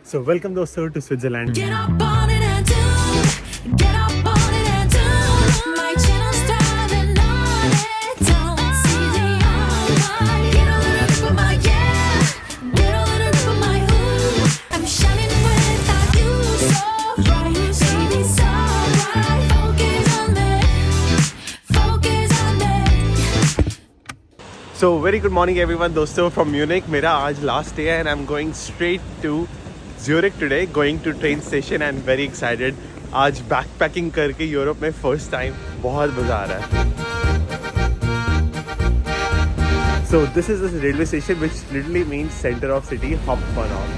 So welcome दोस्तों to Switzerland. Get up on it and do. Get up on it and do. My channel's driving on it. Don't see the online. Get a little bit of my yeah. Get a little bit of my ooh. I'm shining without you. So bright, baby, so bright. Focus on me. Focus on me. So very good morning everyone दोस्तों from Munich. मेरा आज last day है and I'm going straight to Zurich today, going to train station and very excited. आज backpacking करके Europe में first time, बहुत मज़ा आ रहा है. So this is the railway station which literally means center of city, hop on off.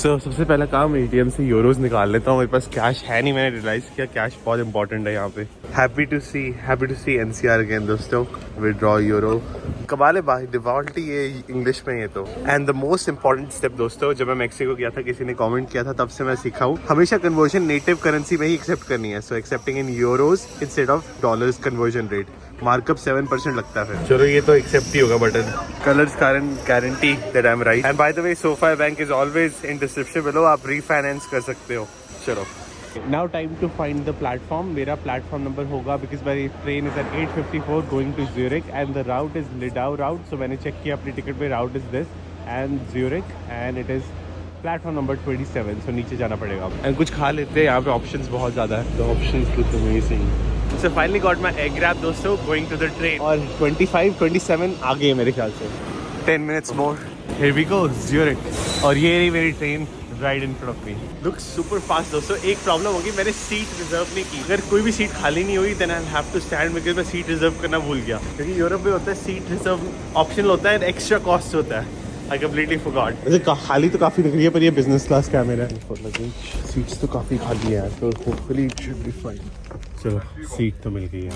So सबसे पहला काम ATM से यूरोज निकाल लेता हूँ. मेरे पास कैश है नहीं, मैंने रियलाइज़ किया कैश बहुत इंपॉर्टेंट है यहाँ पे. Happy to see NCR again दोस्तों. विड्रॉ यूरो कमाल बाय डिफॉल्ट ये इंग्लिश में. ये तो and the most important step दोस्तों, जब मैं मैक्सिको गया था किसी ने कमेंट किया था तब से मैं सीखा हूँ हमेशा कन्वर्जन नेटिव करेंसी में ही एक्सेप्ट करनी है. So accepting in euros instead of dollars conversion rate. Markup 7% लगता है. चलो ये तो एक्सेप्ट ही होगा button. Colours guarantee that I am right. And by the way sofa bank is always in description below. आप रीफाइनेंस कर सकते हो. चलो now time to find the platform. मेरा प्लेटफॉर्म नंबर होगा because my train is at 8:54 going to Zurich and the route is लिडाउ route. So मैंने check किया अपनी टिकट पे, route is this and Zurich and it is platform number 27. So नीचे जाना पड़ेगा and कुछ खा लेते हैं. यहाँ पे ऑप्शंस बहुत ज़्यादा है. The options look amazing. So finally got my egg wrap दोस्तों, going to the train. और 25-27 आ गए मेरे ख्याल से. 10 minutes more. Here we go, Zurich. और ये रही मेरी train right in front of me. Looks super fast दोस्तों. एक प्रॉब्लम होगी, मैंने सीट रिजर्व नहीं की. अगर कोई भी सीट खाली नहीं हुई then I'll have to stand because मैं सीट रिजर्व करना भूल गया. क्योंकि यूरोप में होता है सीट रिजर्व ऑप्शनल होता है, एक्स्ट्रा कॉस्ट होता है. I completely forgot. वैसे खाली तो काफ़ी लग रही है पर ये बिजनेस क्लास का मेरा सीट्स तो काफ़ी खाली है तो hopefully it should be fine. चलो सीट तो मिल गई है.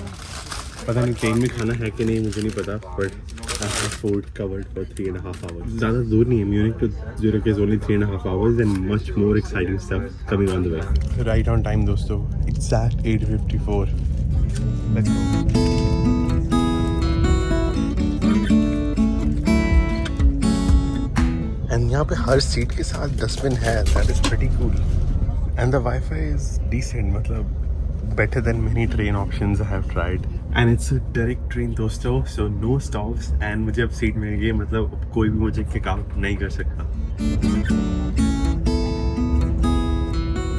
पता नहीं ट्रेन में खाना है कि नहीं मुझे नहीं पता but food covered for 3.5 hours. ज़्यादा दूर नहीं है. Munich to Zurich is only 3.5 hours and much more exciting stuff coming on the way. Right on time दोस्तों. एग्जैक्ट 8:54. Let's go. एंड यहाँ पे हर सीट के साथ डस्टबिन है. That is pretty cool. And the wifi is decent, मतलब better than many train options I have tried. And it's a direct train दोस्तों, so no stops. And मुझे अब सीट मिल गई, मतलब अब कोई भी मुझे किक आउट नहीं कर सकता.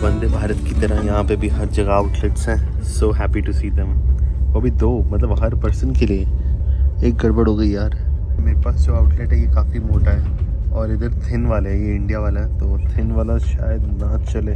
वंदे भारत की तरह यहाँ पे भी हर जगह आउटलेट्स हैं. So happy to see them. वो भी 2, मतलब हर पर्सन के लिए. एक गड़बड़ हो गई यार. मेरे पास जो आउटलेट है ये काफ़ी मोटा है और इधर थिन वाला है, ये इंडिया वाला है तो थिन वाला शायद ना चले.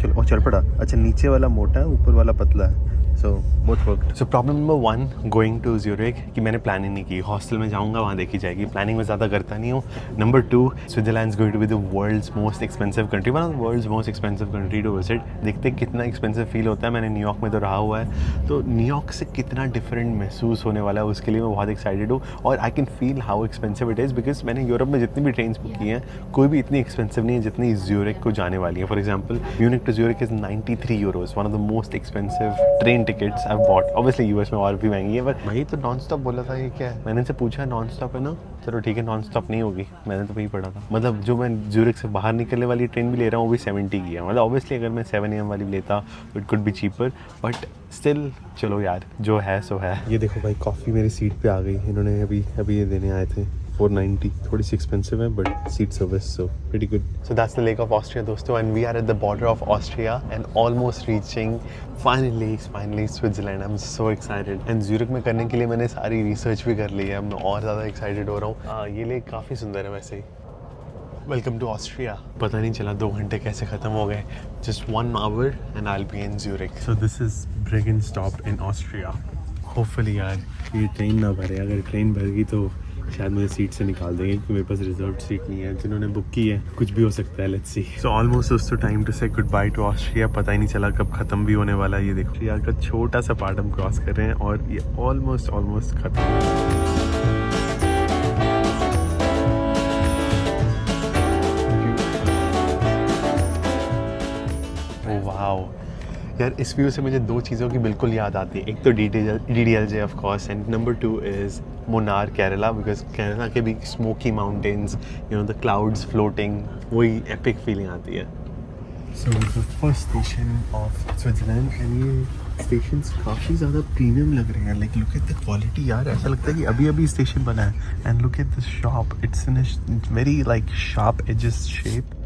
चलो और चल पड़ा. अच्छा नीचे वाला मोटा है, ऊपर वाला पतला है. So both work. So problem number 1 going to Zurich कि मैंने प्लानिंग नहीं की. हॉस्टल में जाऊंगा वहाँ देखी जाएगी. प्लानिंग में ज़्यादा करता नहीं हूँ. Number 2 Switzerland is going to be the world's most expensive country. One of the world's most expensive country to visit. देखते हैं कितना एक्सपेंसिव फील होता है. मैंने न्यूयॉर्क में तो रहा हुआ है तो न्यूयॉर्क से कितना डिफरेंट महसूस होने वाला है उसके लिए मैं बहुत एक्साइटेड हूँ. और I can feel how expensive it is because मैंने यूरोप में जितनी भी ट्रेन बुक की हैं कोई भी इतनी एक्सपेंसिव नहीं है जितनी ज़्यूरिक को जाने वाली है. For example Munich to Zurich is 93 euros. One of the most expensive train tickets I bought. Obviously US में और भी महंगी है पर वही तो नॉन स्टॉप बोला था. ये क्या है? मैंने इनसे पूछा नॉन स्टॉप है ना. चलो ठीक है नॉन स्टॉप नहीं होगी. मैंने तो वही पढ़ा था. मतलब जो मैं ज़्यूरिक से बाहर निकलने वाली ट्रेन भी ले रहा हूँ वो भी 70 की है. मतलब ऑब्वियसली अगर मैं 7 AM वाली लेता it could be cheaper but still चलो यार जो है सो है. ये देखो भाई कॉफ़ी मेरी सीट पे आ गई. इन्होंने अभी ये देने आए थे. 490. थोड़ी सी एक्सपेंसिव है but seat service so pretty good. So that's the lake of Austria दोस्तों and we are at the border of Austria and almost reaching finally Switzerland. I am so excited. And Zurich में करने के लिए मैंने सारी research भी कर ली है. मैं और ज़्यादा एक्साइटेड हो रहा हूँ. ये लेक काफ़ी सुंदर है वैसे ही. Welcome to Austria. पता नहीं चला 2 घंटे कैसे ख़त्म हो गए. Just 1 hour and I will be in Zurich. So this is Bregenz stop in Austria. Hopefully यार ये ट्रेन ना भरे. अगर ट्रेन भर गई तो शायद मुझे सीट से निकाल देंगे क्योंकि मेरे पास रिजर्व सीट नहीं है. जिन्होंने बुक की है कुछ भी हो सकता है. Let's see. सो ऑलमोस्ट दोस्तों टाइम टू से गुड बाय टू ऑस्ट्रिया. पता ही नहीं चला कब ख़त्म भी होने वाला है. ये देखो ऑस्ट्रिया का छोटा सा पार्ट हम क्रॉस कर रहे हैं और ये ऑलमोस्ट ख़त्म. यार इस व्यू से मुझे दो चीज़ों की बिल्कुल याद आती है, एक तो DDLJ of course, and number 2 is Munnar Kerala, because Kerala के भी smoky mountains, you know the clouds floating, वही एपिक फीलिंग आती है। So the first station of Switzerland, and ये स्टेशंस काफ़ी ज़्यादा प्रीमियम लग रहे हैं। Like look at the quality यार, ऐसा लगता है कि अभी अभी स्टेशन बना है। And look at this shop, it's in a very like sharp edges shape.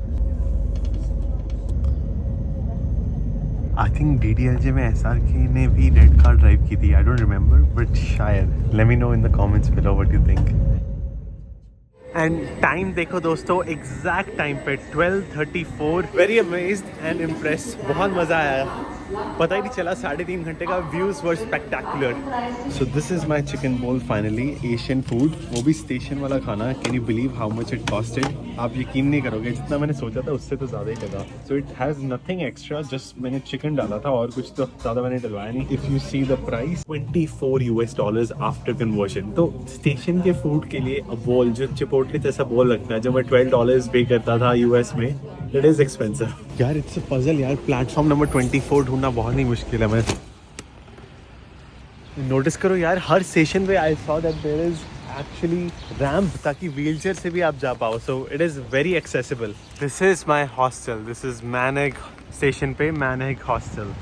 I think DDLJ में SRK ने भी रेड कार ड्राइव की थी, आई डोंट रिमेंबर, बट शायद। Let me know in the comments below what you think. And time देखो दोस्तों, exact time पे 12:34। Very amazed and impressed, बहुत मज़ा आया, पता ही नहीं चला 3.5 घंटे का। Views were spectacular. So this is my chicken बोल फाइनली, एशियन फूड, वो भी स्टेशन वाला खाना। Can you believe how much it costed? आप यकीन नहीं करोगे, जितना मैंने सोचा था उससे तो ज़्यादा ही लगा। So it has nothing extra, just मैंने चिकन डाला था और कुछ तो ज़्यादा मैंने डलवाया नहीं। If you see the price, $24 after conversion. तो स्टेशन के फूड के लिए अब बोल जो चिपोटली जैसा बोल लगता है, जो मैं $12 पे करता था US में, इट इज़ एक्सपेंसिव। यार इट्स अ पजल यार, प्लेटफॉर्म नंबर 24 ढूंढना बहुत ही मुश्किल है। मैं नोटिस करो यार, हर स्टेशन पे I saw that there is actually ramp, ताकि व्हीलचेयर से भी आप जा पाओ। So it is very accessible. This is my hostel, this is मैनेग स्टेशन पे, मैनेग हॉस्टल।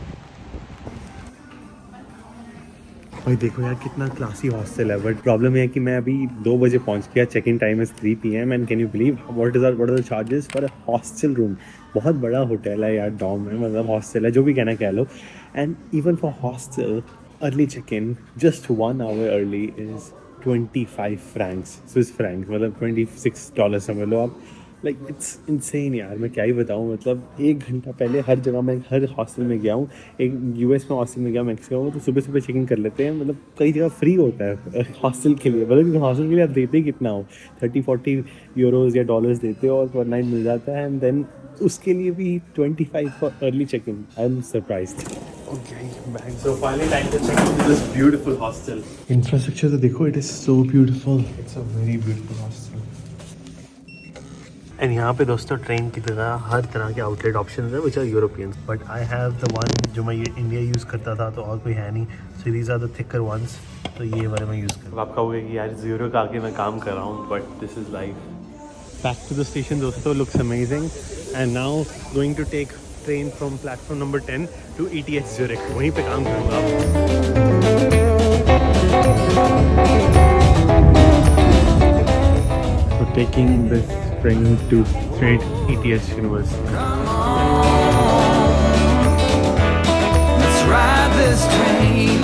भाई देखो यार कितना क्लासी हॉस्टल है, बट प्रॉब्लम है कि मैं अभी 2 बजे पहुंच गया, check in time is 3 PM, and can you believe what are the charges for a hostel room? बहुत बड़ा होटल है यार, डॉम है, मतलब हॉस्टल है, जो भी कहना कह लो। And even for hostel early check in just 1 hour early is 25 francs, Swiss francs, मतलब $26 समझ लो आप। लाइक इट्स इनसेन यार, मैं क्या ही बताऊँ। मतलब 1 घंटा पहले हर जगह मैं हर हॉस्टल में गया हूँ। एक US में हॉस्टल में गया, मैक्सिको में, तो सुबह सुबह चेक इन कर लेते हैं। मतलब कई जगह फ्री होता है हॉस्टल के लिए, मतलब हॉस्टल के लिए आप देते ही कितना हो, 30-40 यूरोज़ या डॉलर्स देते हो और पर नाइट मिल जाता है। एंड देन उसके लिए भी 25 for early check in. I am surprised. Okay, back. So finally time to check into this beautiful hostel. Infrastructure तो देखो, it is so beautiful. It's a very beautiful hostel. And यहाँ पे दोस्तों train की तरह हर तरह के आउटलेट ऑप्शंस हैं which are European. But I have the one जो मैं ये इंडिया यूज़ करता था, तो और कोई है नहीं. So these are the thicker ones. तो ये वाले मैं यूज़ करता हूँ। आप कहोगे कि यार ज़ीरो का आके मैं काम कर रहा हूँ, but this is life. Back to the station दोस्तों, looks amazing. And now going to take train from platform number 10 to ETH Zurich. वहीं पे काम करूँगा। So taking this train to straight ETH University. Let's ride this train.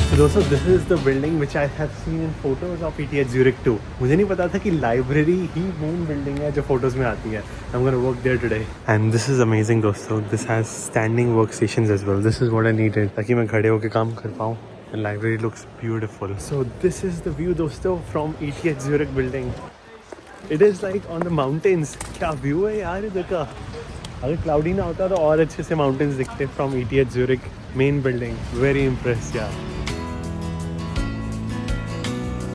So दोस्तों, this is the building which I have seen in photos of ETH Zurich too. मुझे नहीं पता था कि लाइब्रेरी ही मेन बिल्डिंग है जो फोटोज में आती है। I'm gonna work there today. And this is amazing दोस्तों. This has standing workstations as well. This is what I needed, ताकि मैं खड़े होकर काम कर पाऊँ। And library looks beautiful. So this is the view दोस्तों from ETH Zurich building. It is like on the mountains. क्या view है यार इधर का। अगर क्लाउडी ना होता तो और अच्छे से माउंटेन्स दिखते from ETH Zurich main building. Very impressed यार।